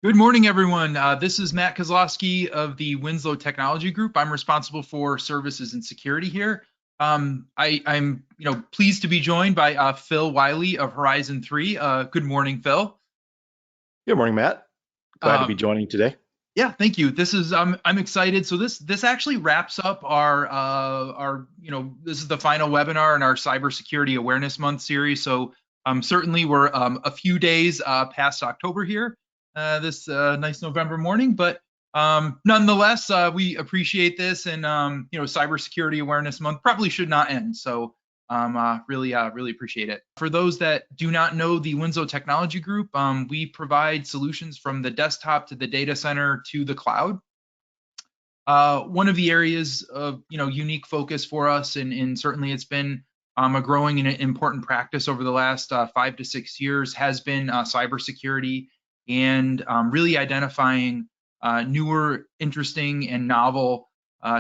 Good morning, everyone. This is Matt Kozloski of the Winslow Technology Group. I'm responsible for services and security here. I'm pleased to be joined by Phil Wylie of Horizon3. Good morning, Phil. Good morning, Matt. Glad to be Um, joining today. yeah, thank you. This is I'm excited. So this actually wraps up our this is the final webinar in our cybersecurity awareness month series. So certainly we're a few days past October here, this nice November morning, but nonetheless we appreciate this, and cybersecurity awareness month probably should not end. So really appreciate it. For those that do not know the Winslow Technology Group, we provide solutions from the desktop to the data center to the cloud. One of the areas of unique focus for us, and certainly it's been a growing and important practice over the last 5 to 6 years, has been cybersecurity, and really identifying newer, interesting, and novel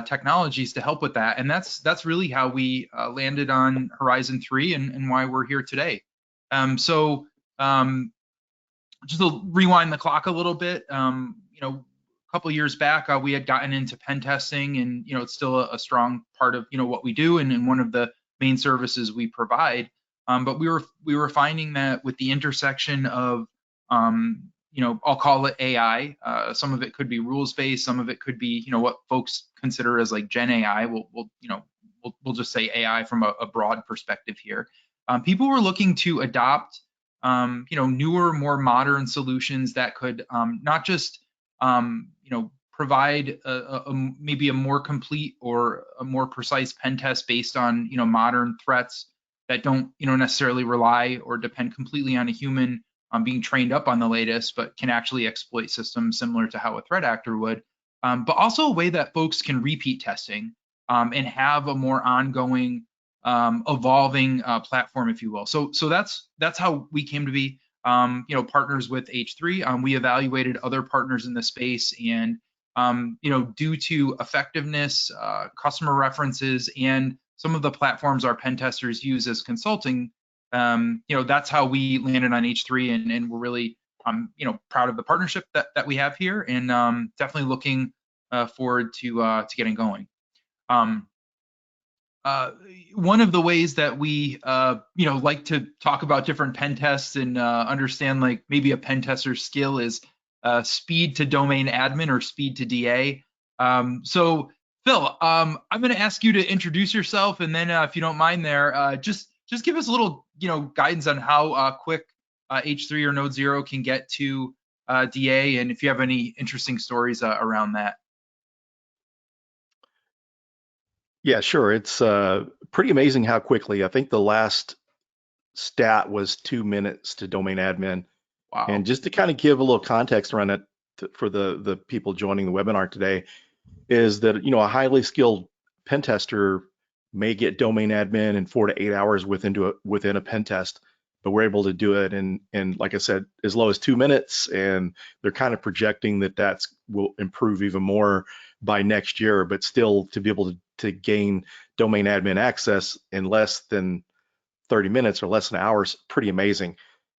technologies to help with that. And that's really how we landed on Horizon 3, and why we're here today. So just to rewind the clock a little bit, a couple of years back, we had gotten into pen testing, and it's still a strong part of what we do, and one of the main services we provide. But we were finding that with the intersection of I'll call it AI. Some of it could be rules based, some of it could be what folks consider as like Gen AI. We'll just say AI from a broad perspective here. People were looking to adopt newer, more modern solutions that could not just provide maybe a more complete or a more precise pen test based on modern threats that don't necessarily rely or depend completely on a human being trained up on the latest, but can actually exploit systems similar to how a threat actor would. But also a way that folks can repeat testing and have a more ongoing, evolving platform, if you will. So that's how we came to be partners with H3. We evaluated other partners in the space, and due to effectiveness, customer references, and some of the platforms our pen testers use as consulting, that's how we landed on H3, and we're really proud of the partnership that we have here, and definitely looking forward to getting going. One of the ways that we like to talk about different pen tests and understand like maybe a pen tester's skill is speed to domain admin or speed to DA. So Phil, I'm going to ask you to introduce yourself, and then if you don't mind there, just give us a little guidance on how quick H3 or Node Zero can get to DA, and if you have any interesting stories around that. Yeah, sure. It's pretty amazing how quickly. I think the last stat was 2 minutes to domain admin. Wow. And just to kind of give a little context around it for the people joining the webinar today, is that a highly skilled pen tester may get domain admin in 4 to 8 hours within a pen test, but we're able to do it in like I said, as low as 2 minutes, and they're kind of projecting that will improve even more by next year. But still, to be able to gain domain admin access in less than 30 minutes or less than hours, pretty amazing.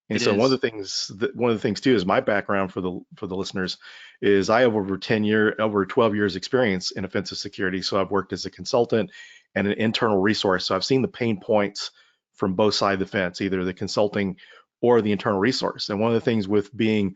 And It so is. one of the things too is my background for the listeners is I have over 12 years experience in offensive security. So I've worked as a consultant and an internal resource. So I've seen the pain points from both sides of the fence, either the consulting or the internal resource. And one of the things with being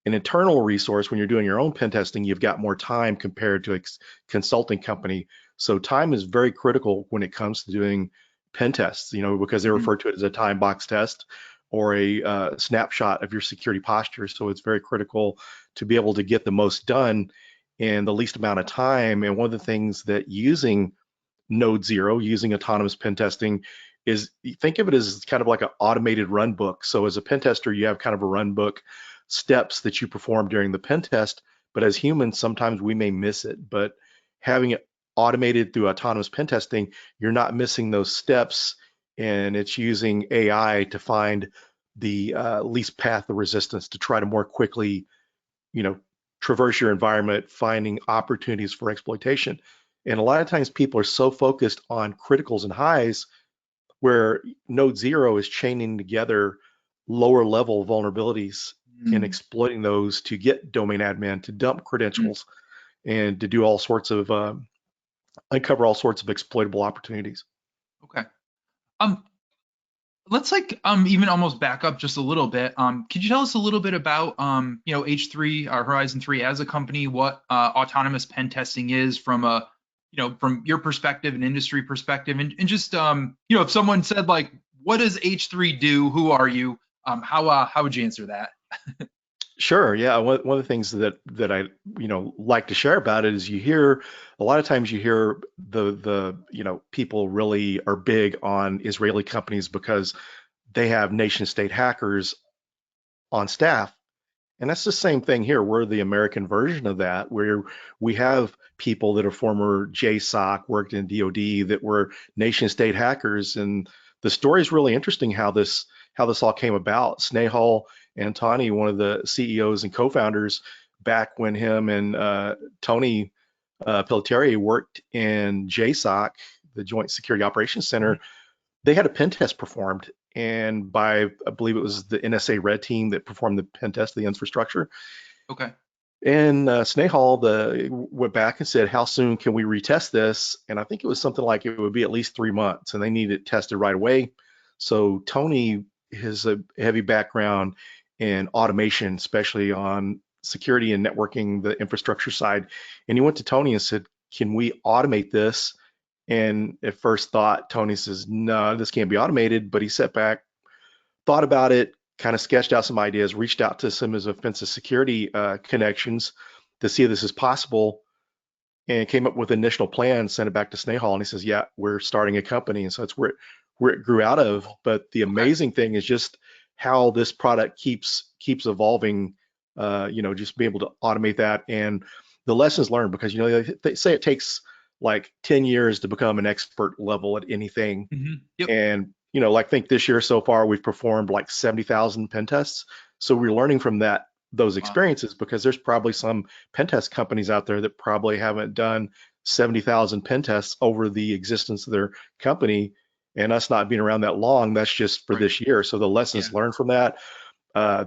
an internal resource, when you're doing your own pen testing, you've got more time compared to a consulting company. So time is very critical when it comes to doing pen tests, because they Mhm. refer to it as a time box test or a snapshot of your security posture. So it's very critical to be able to get the most done in the least amount of time. And one of the things that using Node Zero, using autonomous pen testing, is think of it as kind of like an automated run book. So as a pen tester, you have kind of a run book steps that you perform during the pen test, but as humans, sometimes we may miss it. But having it automated through autonomous pen testing, you're not missing those steps, and it's using AI to find the least path of resistance to try to more quickly, you know, traverse your environment, finding opportunities for exploitation. And a lot of times people are so focused on criticals and highs where Node Zero is chaining together lower level vulnerabilities and Mm, exploiting those to get domain admin, to dump mm, credentials, and to do all sorts of uncover all sorts of exploitable opportunities. okay. Um, let's like even almost back up just a little bit. Could you tell us a little bit about H3 or Horizon 3 as a company, what autonomous pen testing is from a from your perspective and industry perspective, and just if someone said like, what does H3 do? Who are you? How would you answer that? Sure. Yeah. One of the things that I like to share about it is you hear a lot of times you hear the people really are big on Israeli companies because they have nation state hackers on staff. And that's the same thing here. We're the American version of that, where we have people that are former JSOC, worked in DoD, that were nation state hackers. And the story is really interesting how this all came about. Snehal Antony, one of the CEOs and co-founders, back when him and Tony Pelletier worked in JSOC, the Joint Security Operations Center, Mhm. they had a pen test performed. And I believe it was the NSA Red Team that performed the pen test of the infrastructure. Okay. And Snehal went back and said, "How soon can we retest this?" And I think it was something like it would be at least 3 months, and they needed it tested right away. So Tony has a heavy background in automation, especially on security and networking, the infrastructure side. And he went to Tony and said, "Can we automate this?" And at first thought, Tony says, "No, this can't be automated." But he sat back, thought about it, kind of sketched out some ideas, reached out to some of his offensive security connections to see if this is possible, and came up with an initial plan, sent it back to Snehal, and he says, "Yeah, we're starting a company." And so that's where it grew out of. But the Okay. amazing thing is just how this product keeps evolving. Just be able to automate that and the lessons learned, because they say it takes like 10 years to become an expert level at anything. Yep. And like think this year so far, we've performed like 70,000 pen tests. So we're learning from those Wow. experiences, because there's probably some pen test companies out there that probably haven't done 70,000 pen tests over the existence of their company. And us not being around that long, that's just for Right. this year. So the Yeah. lessons learned from that,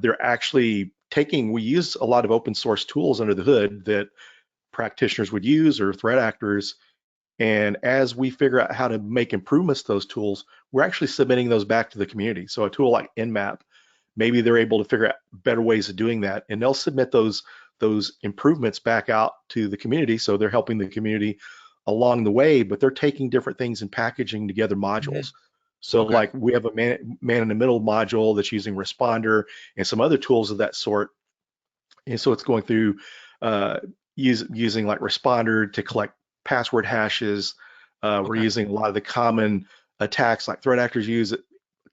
they're actually we use a lot of open source tools under the hood that practitioners would use or threat actors, and as we figure out how to make improvements to those tools, we're actually submitting those back to the community. So a tool like Nmap, maybe they're able to figure out better ways of doing that, and they'll submit those improvements back out to the community. So they're helping the community along the way, but they're taking different things and packaging together Mhm. modules. So Okay. like we have a man in the middle module that's using Responder and some other tools of that sort. And so it's going through uh, using like Responder to collect password hashes. We're Okay. using a lot of the common attacks like threat actors use.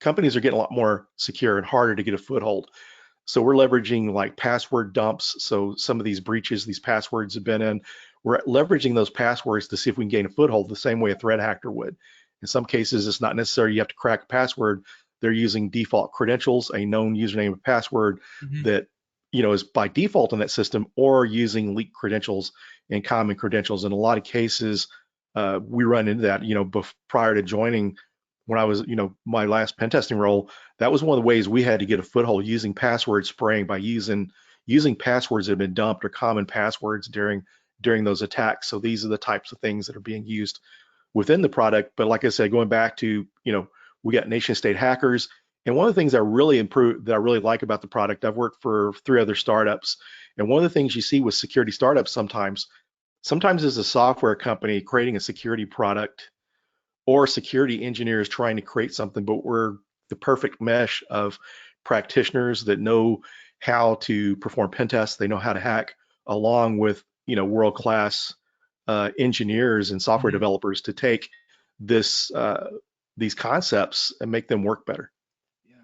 Companies are getting a lot more secure and harder to get a foothold. So we're leveraging like password dumps. So some of these breaches, these passwords have been in. We're leveraging those passwords to see if we can gain a foothold the same way a threat actor would. In some cases, it's not necessary you have to crack a password. They're using default credentials, a known username and password Mhm. that is by default in that system, or using leaked credentials and common credentials. In a lot of cases, we run into that. Prior to joining, when I was, my last pen testing role, that was one of the ways we had to get a foothold, using password spraying, by using passwords that have been dumped or common passwords during those attacks. So these are the types of things that are being used within the product. But like I said, going back to, we got nation state hackers. And one of the things that I really like about the product, I've worked for 3 other startups. And one of the things you see with security startups sometimes as a software company creating a security product, or security engineers trying to create something, but we're the perfect mesh of practitioners that know how to perform pen tests, they know how to hack, along with world-class engineers and software Mhm. developers to take this these concepts and make them work better. Yeah.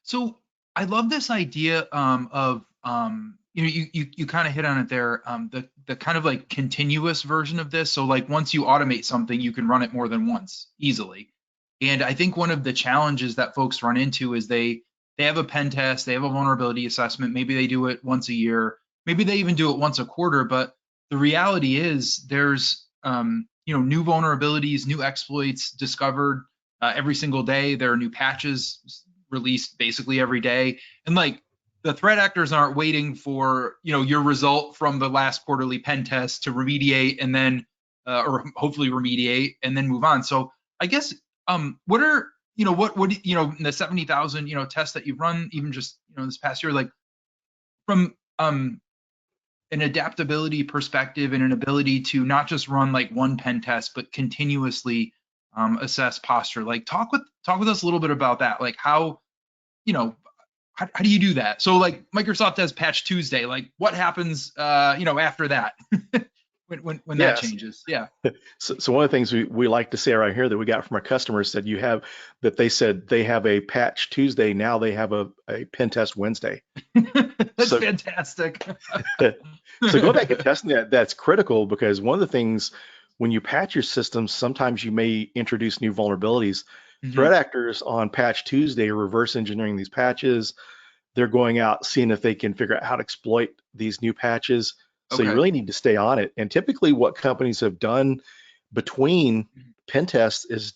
So I love this idea of you kind of hit on it there, the kind of like continuous version of this. So like once you automate something, you can run it more than once easily. And I think one of the challenges that folks run into is they have a pen test, they have a vulnerability assessment, maybe they do it once a year, maybe they even do it once a quarter, but the reality is there's new vulnerabilities, new exploits discovered every single day. There are new patches released basically every day. And like the threat actors aren't waiting for, your result from the last quarterly pen test to remediate and then, or hopefully remediate and then move on. So I guess, what are, in the 70,000, tests that you've run, even just, this past year, like from, an adaptability perspective and an ability to not just run like one pen test, but continuously assess posture. Like talk with us a little bit about that. Like how, you know, how do you do that? So like Microsoft has Patch Tuesday. Like what happens, after that when that Yes. changes? Yeah. So one of the things we like to say right here that we got from our customers said they said they have a patch Tuesday. Now they have a pen test Wednesday. That's So fantastic. so go back and testing that's critical because one of the things when you patch your systems, sometimes you may introduce new vulnerabilities. Mhm. Threat actors on Patch Tuesday are reverse engineering these patches. They're going out seeing if they can figure out how to exploit these new patches. So you Okay. really need to stay on it. And typically, what companies have done between pen tests is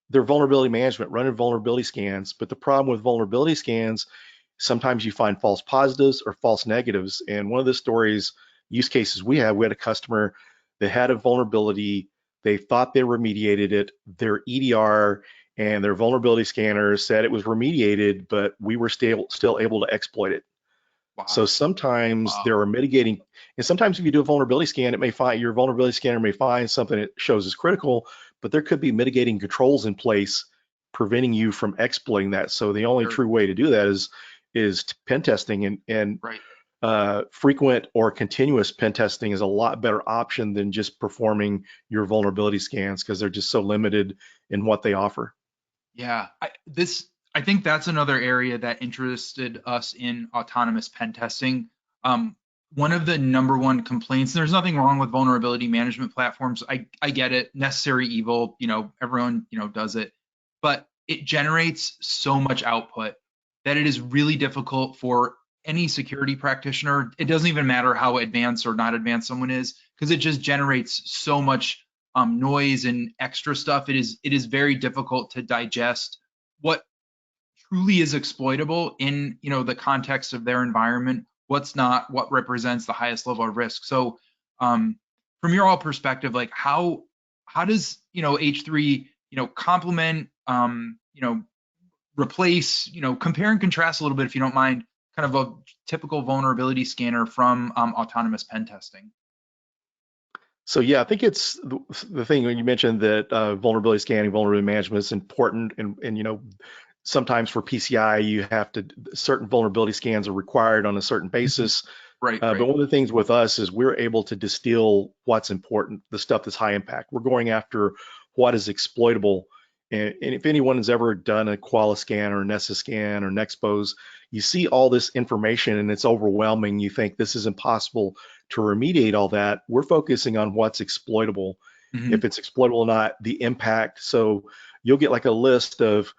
their vulnerability management, running vulnerability scans. But the problem with vulnerability scans, sometimes you find false positives or false negatives. And one of the stories, use cases we had a customer that had a vulnerability. They thought they remediated it. Their EDR and their vulnerability scanner said it was remediated, but we were still able to exploit it. So Wow. sometimes Wow. there are mitigating, and sometimes if you do a vulnerability scan, your vulnerability scanner may find something that shows as critical, but there could be mitigating controls in place preventing you from exploiting that. So the only Sure. true way to do that is pen testing, and Right. frequent or continuous pen testing is a lot better option than just performing your vulnerability scans because they're just so limited in what they offer. Yeah, I think that's another area that interested us in autonomous pen testing. One of the number one complaints, and there's nothing wrong with vulnerability management platforms. I get it, necessary evil, everyone, does it, but it generates so much output that it is really difficult for any security practitioner. It doesn't even matter how advanced or not advanced someone is, because it just generates so much noise and extra stuff. It is very difficult to digest what truly is exploitable in the context of their environment, what's not, what represents the highest level of risk. So from your all perspective, like how does H3 complement, replace, compare and contrast a little bit, if you don't mind, kind of a typical vulnerability scanner from autonomous pen testing? So yeah, I think it's the thing when you mentioned that vulnerability scanning, vulnerability management is important, and sometimes for PCI you have to certain vulnerability scans are required on a certain Mhm. basis. Right, But right, one of the things with us is we're able to distill what's important, the stuff that's high impact. We're going after what is exploitable. And if anyone has ever done a Koala scan or a Nessa scan or Nexpose, you see all this information and it's overwhelming. You think this is impossible to remediate all that. We're focusing on what's exploitable. hmm If it's exploitable or not, the impact. So you'll get like a list of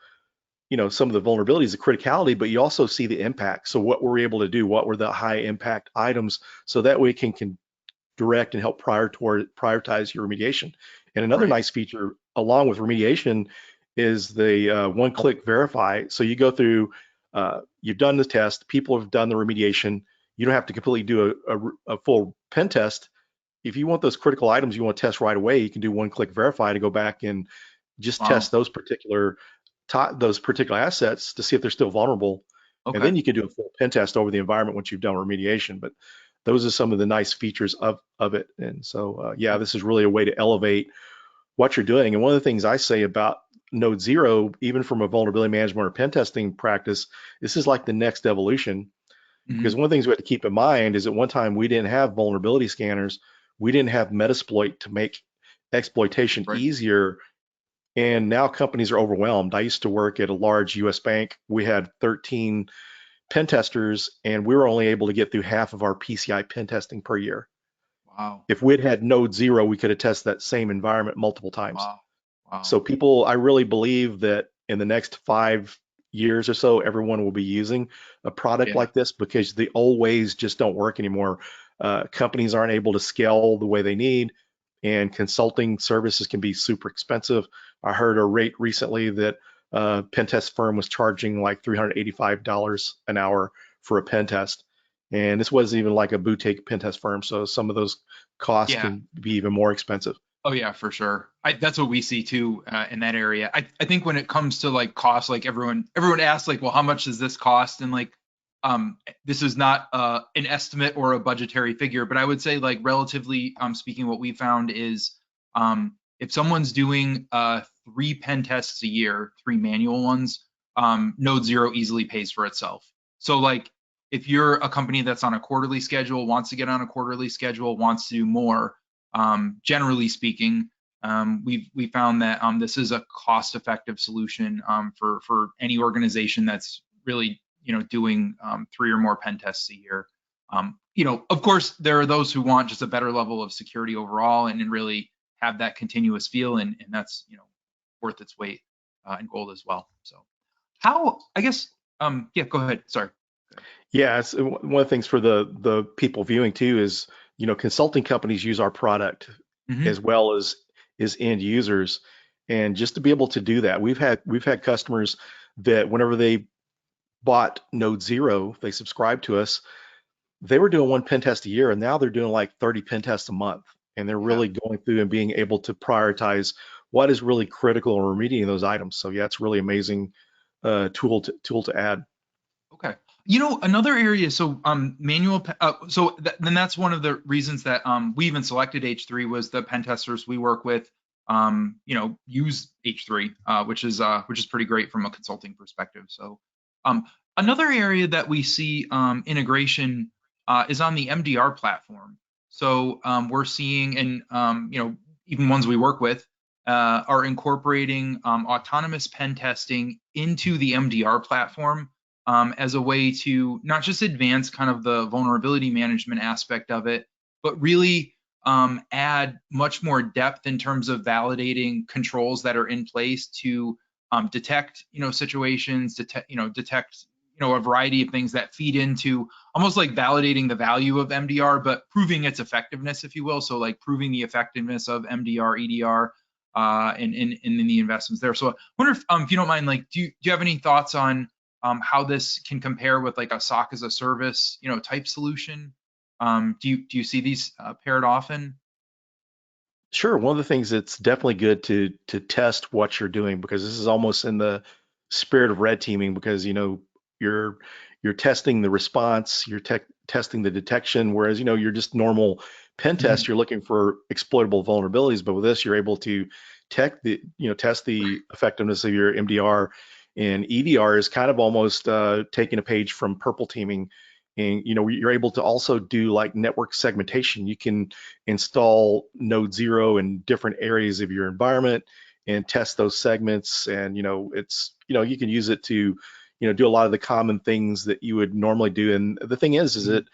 some of the vulnerabilities, the criticality, but you also see the impact. So what we're able to do, what were the high impact items, so that way it can direct and help prioritize your remediation. And another right. nice feature along with remediation is the one-click verify. So you go through, you've done the test, people have done the remediation. You don't have to completely do a full pen test. If you want those critical items you want to test right away, you can do one-click verify to go back and just test Wow. those particular assets to see if they're still vulnerable, and Okay. then you can do a full pen test over the environment once you've done remediation. But those are some of the nice features of it. And so, yeah, this is really a way to elevate what you're doing. And one of the things I say about Node Zero, even from a vulnerability management or pen testing practice, this is like the next evolution. Because hmm one of the things we have to keep in mind is at one time we didn't have vulnerability scanners, we didn't have Metasploit to make exploitation Right. easier, and now companies are overwhelmed. I used to work at a large US bank. We had 13 pen testers, and we were only able to get through half of our PCI pen testing per year. Wow. If we'd had Node Zero, we could have tested that same environment multiple times. Wow. Wow. So I really believe that in the next 5 years or so, everyone will be using a product Yeah. like this because the old ways just don't work anymore. Companies aren't able to scale the way they need, and consulting services can be super expensive. I heard a rate recently that pen test firm was charging like $385 an hour for a pen test. And this wasn't even like a boutique pen test firm, so some of those costs Yeah. can be even more expensive. Oh yeah, for sure. That's what we see too in that area. I think when it comes to like cost, like everyone asks like, well, how much does this cost? And like, this is not an estimate or a budgetary figure, but I would say like relatively speaking, what we found is if someone's doing 3 pen tests a year, 3 manual ones, Node Zero easily pays for itself. So like, if you're a company that's on a quarterly schedule, wants to get on a quarterly schedule, wants to do more generally speaking, we found that this is a cost-effective solution for any organization that's really doing 3 or more pen tests a year. Of course, there are those who want just a better level of security overall and really have that continuous feel, and that's worth its weight in gold as well. So, how I guess yeah, go ahead. Sorry. Yeah, it's one of the things for the people viewing too is, consulting companies use our product Hmm. as well as end users, and just to be able to do that, we've had customers that whenever they bought Node Zero, they subscribed to us. They were doing 1 pen test a year, and now they're doing like 30 pen tests a month, and they're Yeah. really going through and being able to prioritize what is really critical and remediating those items. So yeah, it's really amazing tool to add. Okay. Another area, so then that's one of the reasons that we even selected H3 was the pen testers we work with use H3, which is pretty great from a consulting perspective. So um another area that we see integration is on the MDR platform. So we're seeing and even ones we work with are incorporating autonomous pen testing into the MDR platform as a way to not just advance kind of the vulnerability management aspect of it, but really add much more depth in terms of validating controls that are in place to detect, situations, detect, a variety of things that feed into almost like validating the value of MDR, but proving its effectiveness, if you will. So like proving the effectiveness of MDR, EDR, and in the investments there. So I wonder if you don't mind, like, do you have any thoughts on how this can compare with like a SOC as a service, type solution? Do you see these paired often? Sure. One of the things that's definitely good to test what you're doing, because this is almost in the spirit of red teaming, because you're you're testing the response, you're testing the detection, whereas you're just normal pen test, Mhm. you're looking for exploitable vulnerabilities, but with this you're able to test the effectiveness of your MDR, and EDR is kind of almost taking a page from purple teaming, and you're able to also do like network segmentation. You can install Node Zero in different areas of your environment and test those segments. And you can use it to do a lot of the common things that you would normally do. And the thing is Mhm.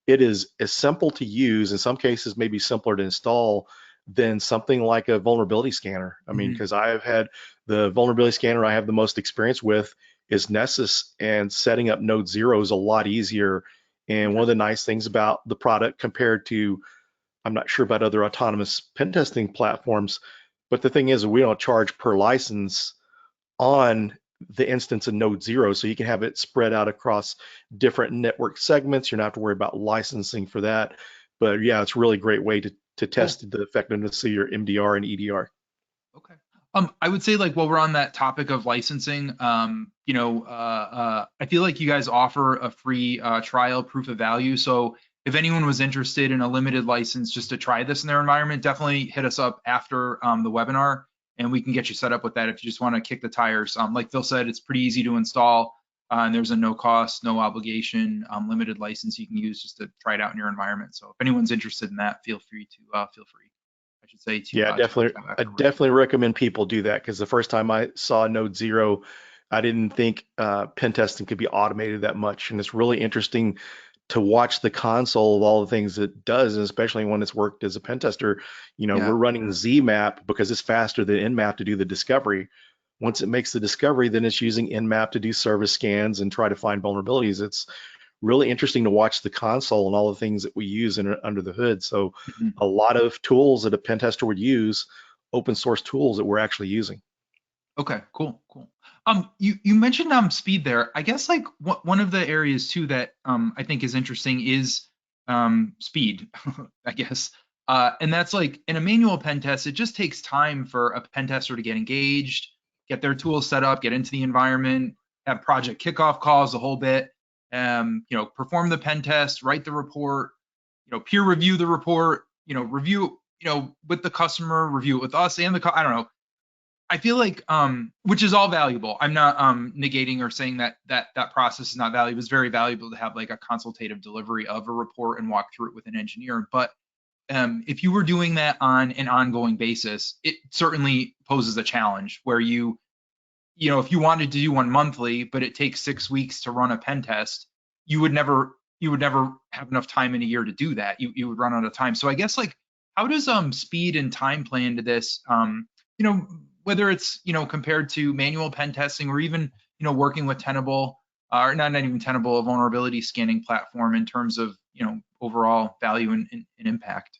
it is as simple to use, in some cases maybe simpler to install than something like a vulnerability scanner. I mean, Mhm. because I've had the vulnerability scanner I have the most experience with is Nessus, and setting up Node Zero is a lot easier. And one Yeah. of the nice things about the product compared to, I'm not sure about other autonomous pen testing platforms, but the thing is we don't charge per license on the instance of Node Zero, so you can have it spread out across different network segments. You don't have to worry about licensing for that. But yeah, it's a really great way to Cool. test the effectiveness of your MDR and EDR. Okay. I would say like while we're on that topic of licensing, I feel like you guys offer a free trial proof of value. So if anyone was interested in a limited license just to try this in their environment, definitely hit us up after the webinar and we can get you set up with that if you just want to kick the tires. Like Phil said, it's pretty easy to install and there's a no cost, no obligation, limited license you can use just to try it out in your environment. So if anyone's interested in that, feel free to feel free. I should say Yeah, to reach definitely. out I afterwards. definitely recommend people do that, because the first time I saw Node Zero, I didn't think pen testing could be automated that much, and it's really interesting to watch the console of all the things it does, and especially when it's worked as a pen tester. We're Yeah. running Zmap because it's faster than Nmap to do the discovery. Once it makes the discovery, then it's using Nmap to do service scans and try to find vulnerabilities. It's really interesting to watch the console and all the things that we use under the hood. So Mhm. a lot of tools that a pen tester would use, open source tools that we're actually using. Okay, cool, cool. You mentioned speed there. I guess like one of the areas too that I think is interesting is speed, I guess. And that's like in a manual pen test, it just takes time for a pen tester to get engaged, get their tools set up, get into the environment, have project kickoff calls, the whole bit. Perform the pen test, write the report, peer review the report, review, with the customer, review it with us and I don't know. I feel like which is all valuable. I'm not negating or saying that process is not valuable. It's very valuable to have like a consultative delivery of a report and walk through it with an engineer. But if you were doing that on an ongoing basis, it certainly poses a challenge where if you wanted to do one monthly, but it takes 6 weeks to run a pen test, you would never have enough time in a year to do that. You would run out of time. So I guess like how does speed and time play into this? You know, whether it's compared to manual pen testing or even working with Tenable or not even Tenable, a vulnerability scanning platform in terms of overall value and impact.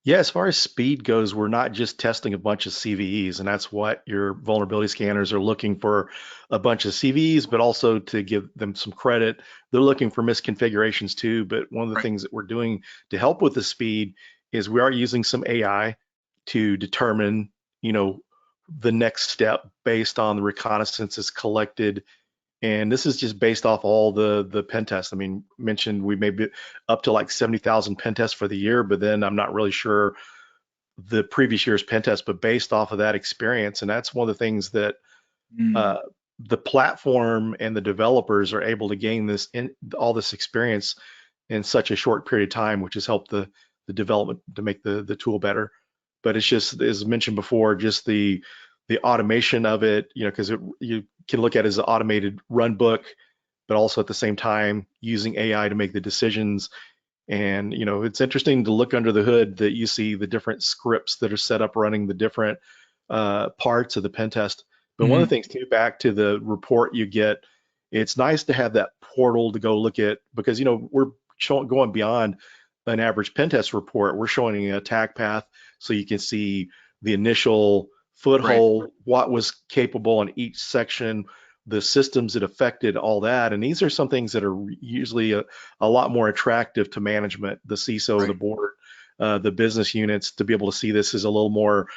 Yeah, as far as speed goes, we're not just testing a bunch of CVEs, and that's what your vulnerability scanners are looking for, a bunch of CVEs, but also to give them some credit. They're looking for misconfigurations too, but one of the Right. things that we're doing to help with the speed is we are using some AI to determine, the next step based on the reconnaissance is collected. And this is just based off all the pen tests. I mean, mentioned we may be up to like 70,000 pen tests for the year, but then I'm not really sure the previous year's pen test, but based off of that experience. And that's one of the things that Mm, uh, the platform and the developers are able to gain all this experience in such a short period of time, which has helped the development to make the tool better. But it's just, as mentioned before, just the automation of it, because you can look at it as an automated run book, but also at the same time using AI to make the decisions. And it's interesting to look under the hood that you see the different scripts that are set up running the different parts of the pen test. But one of mhm. the things too, back to the report you get, it's nice to have that portal to go look at, because we're going beyond an average pen test report. We're showing an attack path, so you can see the initial Right. foothold, what was capable in each section, the systems it affected, all that. And these are some things that are usually a lot more attractive to management, the CISO, the Right. board, the business units. To be able to see this is a little more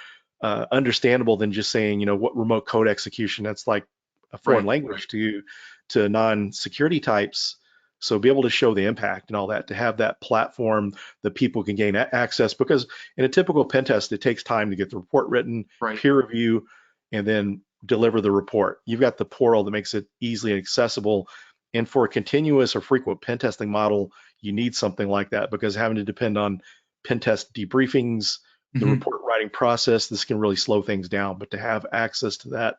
understandable than just saying, what remote code execution. That's like a foreign Right. language to non-security types. So be able to show the impact and all that, to have that platform that people can gain access, because in a typical pen test, it takes time to get the report written, Right. peer review, and then deliver the report. You've got the portal that makes it easily accessible. And for a continuous or frequent pen testing model, you need something like that, because having to depend on pen test debriefings, the Mhm. report writing process, this can really slow things down. But to have access to that,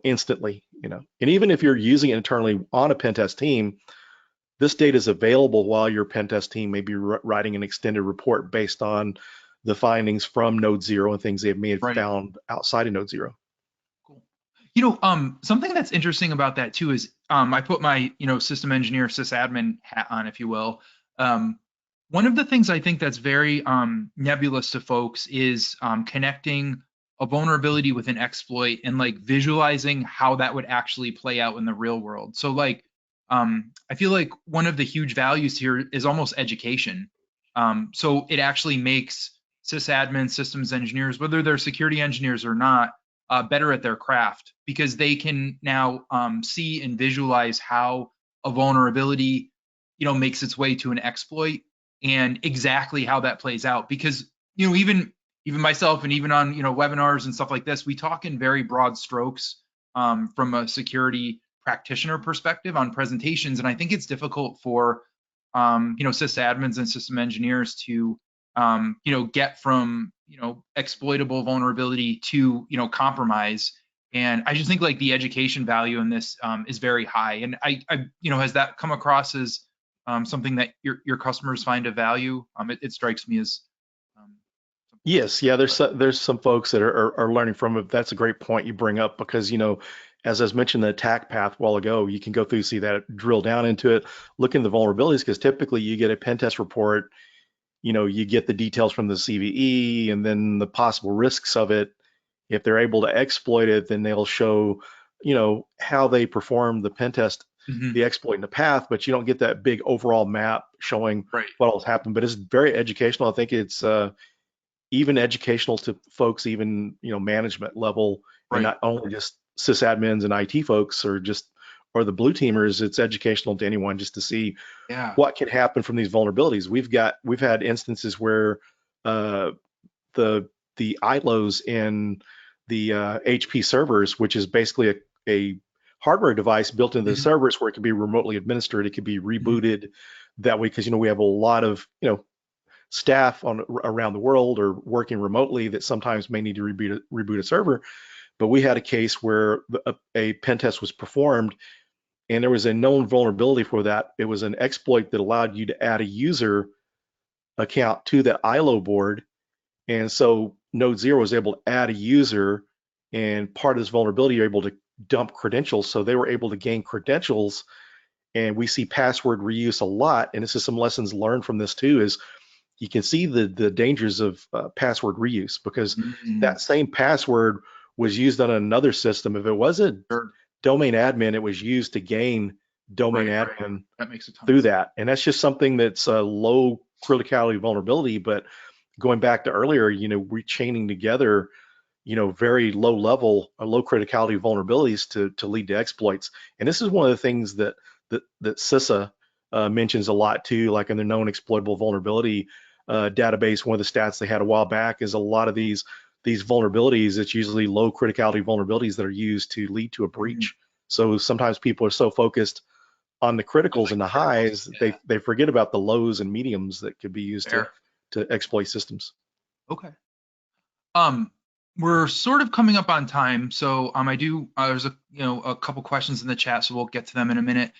instantly, and even if you're using it internally on a pen test team, this data is available while your pen test team may be writing an extended report based on the findings from Node Zero and things they may have Right. found outside of Node Zero. Cool. Something that's interesting about that too is I put my, system engineer, sysadmin hat on, if you will. Um, One of the things I think that's very nebulous to folks is connecting a vulnerability with an exploit and like visualizing how that would actually play out in the real world. So like I feel like one of the huge values here is almost education. So it actually makes sysadmins, systems engineers, whether they're security engineers or not, better at their craft because they can now see and visualize how a vulnerability, makes its way to an exploit and exactly how that plays out. Because even myself and even on webinars and stuff like this, we talk in very broad strokes from a security practitioner perspective on presentations, and I think it's difficult for sysadmins and system engineers to get from exploitable vulnerability to compromise. And I just think like the education value in this is very high. And has that come across as something that your customers find of value? It strikes me as um, Yes, yeah, there's some folks that are learning from it. That's a great point you bring up, because as I was mentioned, the attack path a while ago, you can go through, see that, drill down into it, look into the vulnerabilities, because typically you get a pen test report, you get the details from the CVE and then the possible risks of it, If they're able to exploit it, then they'll show, how they perform the pen test, Hmm. the exploit in the path, but you don't get that big overall map showing Right. what else happened. But it's very educational. I think it's even educational to folks, even management level, and Right. not only just sysadmins and IT folks or the blue teamers. It's educational to anyone just to see Yeah. what can happen from these vulnerabilities. We've had instances where uh, the ILOs in the HP servers, which is basically a hardware device built into the Hmm. servers where it can be remotely administered, it can be Hmm. rebooted that way because we have a lot of staff around the world or working remotely that sometimes may need to reboot a server. But we had a case where a pen test was performed and there was a known vulnerability for that. It was an exploit that allowed you to add a user account to that ILO board. And so Node Zero was able to add a user, and part of this vulnerability, you're able to dump credentials. So they were able to gain credentials, and we see password reuse a lot. And this is some lessons learned from this too, is you can see the dangers of password reuse because Hmm. that same password was used on another system. If it was a Sure. domain admin, it was used to gain domain Right. Right. admin That makes a ton of through sense. that. And that's just something that's a low criticality vulnerability. But going back to earlier, we're chaining together, very low level or low criticality vulnerabilities to lead to exploits. And this is one of the things that CISA mentions a lot too, like in the known exploitable vulnerability database. One of the stats they had a while back is a lot of these vulnerabilities. It's usually low criticality vulnerabilities that are used to lead to a Mhm. breach. So sometimes people are so focused on the On criticals the and the criticals. highs, Yeah. they forget about the lows and mediums that could be used to Fair. exploit systems. Okay. Um, we're sort of coming up on time, so I do there's a couple questions in the chat, so we'll get to them in a minute.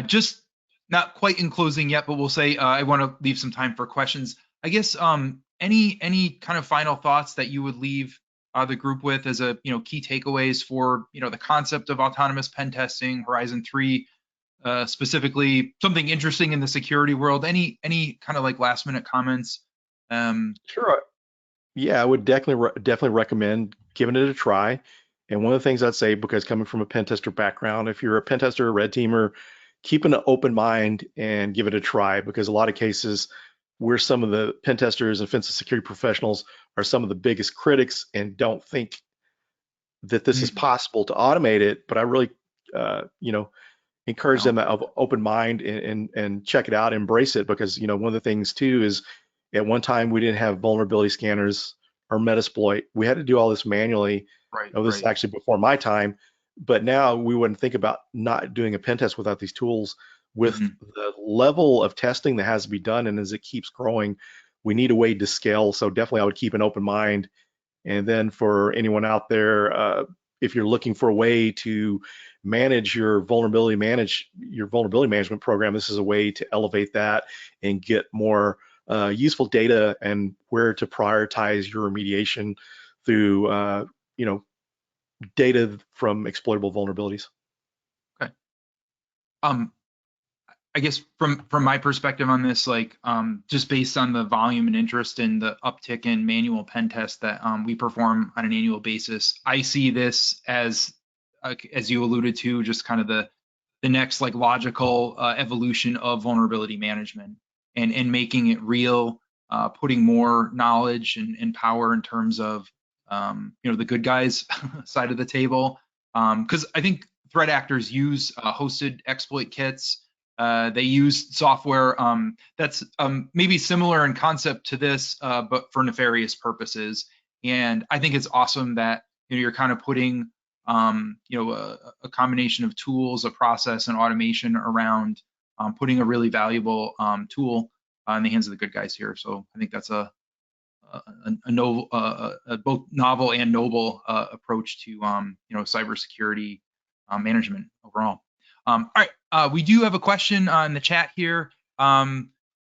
Just not quite in closing yet, but we'll say I want to leave some time for questions. I guess any kind of final thoughts that you would leave the group with as a key takeaways for the concept of autonomous pen testing, Horizon 3, specifically something interesting in the security world. Any kind of like last minute comments? Um, Sure. Yeah, I would definitely recommend giving it a try. And one of the things I'd say, because coming from a pen tester background, if you're a pen tester or a red teamer, keep an open mind and give it a try. Because a lot of cases, where some of the pen testers and offensive security professionals are some of the biggest critics and don't think that this is mm, possible to automate it. But I really, encourage no. them to have open mind and check it out, embrace it, because one of the things too is at one time we didn't have vulnerability scanners or Metasploit. We had to do all this manually. Right, Oh, this is right. actually before my time, but now we wouldn't think about not doing a pen test without these tools. With Mhm. the level of testing that has to be done, and as it keeps growing, we need a way to scale. So definitely, I would keep an open mind. And then for anyone out there, if you're looking for a way to manage your vulnerability management program, this is a way to elevate that and get more useful data and where to prioritize your remediation through you know data from exploitable vulnerabilities. Okay. Um, I guess from my perspective on this, like just based on the volume and interest in the uptick in manual pen tests that we perform on an annual basis, I see this as you alluded to, just kind of the next like logical evolution of vulnerability management and making it real, putting more knowledge and power in terms of the good guys side of the table. Because I think threat actors use hosted exploit kits. They use software that's maybe similar in concept to this, but for nefarious purposes. And I think it's awesome that you're kind of putting a combination of tools, a process, and automation around putting a really valuable tool in the hands of the good guys here. So I think that's a novel, a both novel and noble approach to cybersecurity management overall. All right, we do have a question in the chat here.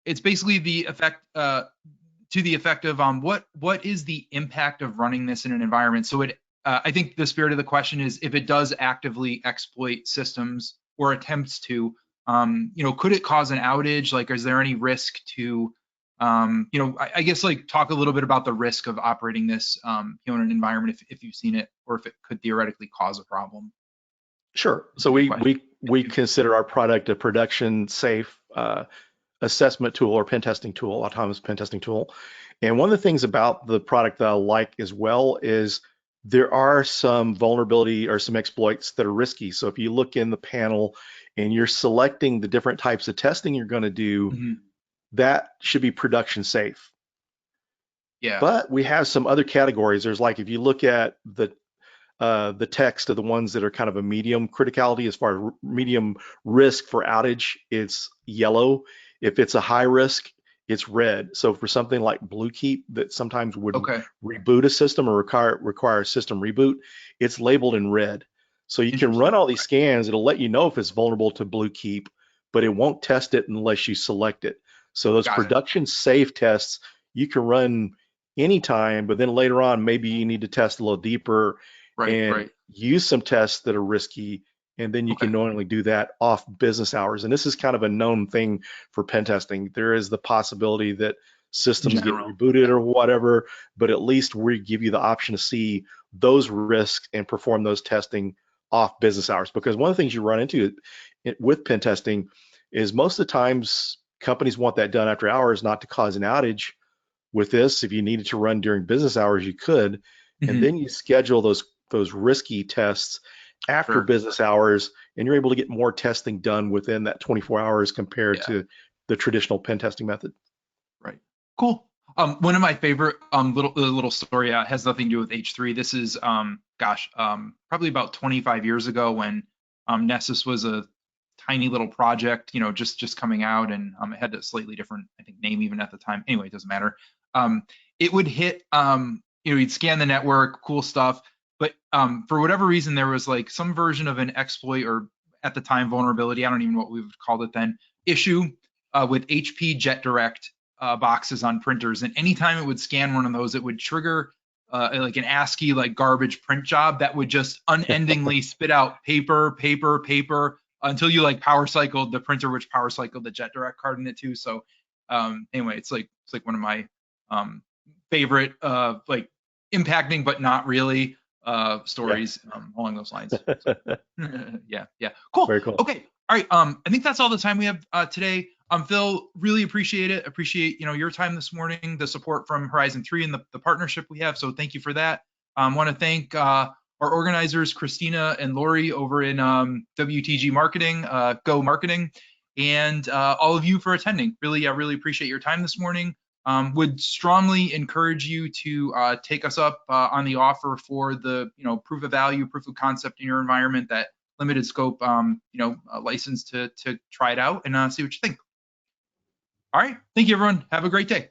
It's basically the effect to the effect of what is the impact of running this in an environment? So I think the spirit of the question is if it does actively exploit systems or attempts to, could it cause an outage? Like, is there any risk to I guess like talk a little bit about the risk of operating this, in an environment if you've seen it or if it could theoretically cause a problem. Sure. That's a So good we question. we we consider our product a production safe assessment tool or pen testing tool, autonomous pen testing tool. And one of the things about the product that I like as well is there are some vulnerability or some exploits that are risky. So if you look in the panel and you're selecting the different types of testing you're going to do, Mhm. that should be production safe. Yeah. But we have some other categories. There's like if you look at the text of the ones that are kind of a medium criticality as far as medium risk for outage, it's yellow. If it's a high risk, it's red. So for something like Bluekeep that sometimes would Okay. reboot a system or require a system reboot, it's labeled in red. So you can run Interesting. all these scans. It'll let you know if it's vulnerable to Bluekeep, but it won't test it unless you select it. So those Got it. production safe tests you can run anytime, but then later on, maybe you need to test a little deeper Right. and Right. use some tests that are risky, and then you Okay. can normally do that off business hours. And this is kind of a known thing for pen testing. There is the possibility that In systems get general. rebooted Yeah. or whatever, but at least we give you the option to see those risks and perform those testing off business hours. Because one of the things you run into with pen testing is most of the times companies want that done after hours, not to cause an outage. With this, if you needed to run during business hours, you could, and Mhm. then you schedule those risky tests after Sure. business hours, and you're able to get more testing done within that 24 hours compared Yeah. to the traditional pen testing method. Right. Cool. One of my favorite little story has nothing to do with H3. This is probably about 25 years ago when Nessus was a tiny little project, just coming out, and it had a slightly different, I think, name even at the time. Anyway, it doesn't matter. It would hit, you'd scan the network, cool stuff, but for whatever reason, there was like some version of an exploit or at the time vulnerability, I don't even know what we would call it then, issue with HP JetDirect boxes on printers, and anytime it would scan one of those, it would trigger like an ASCII like garbage print job that would just unendingly spit out paper, paper, paper until you like power cycled the printer, which power cycled the JetDirect card in it too. So anyway, it's like one of my favorite like impacting but not really Yeah, stories along those lines. So, yeah, yeah, cool. very cool. Okay, all right. I think that's all the time we have today. Phil, really appreciate it. Appreciate your time this morning, the support from Horizon 3 and the partnership we have. So thank you for that. Want to thank our organizers, Christina and Lori over in WTG Marketing, Go Marketing, and all of you for attending. Really, I really appreciate your time this morning. Would strongly encourage you to take us up on the offer for the proof of value, proof of concept in your environment, that limited scope license to try it out and see what you think. All right. Thank you, everyone. Have a great day.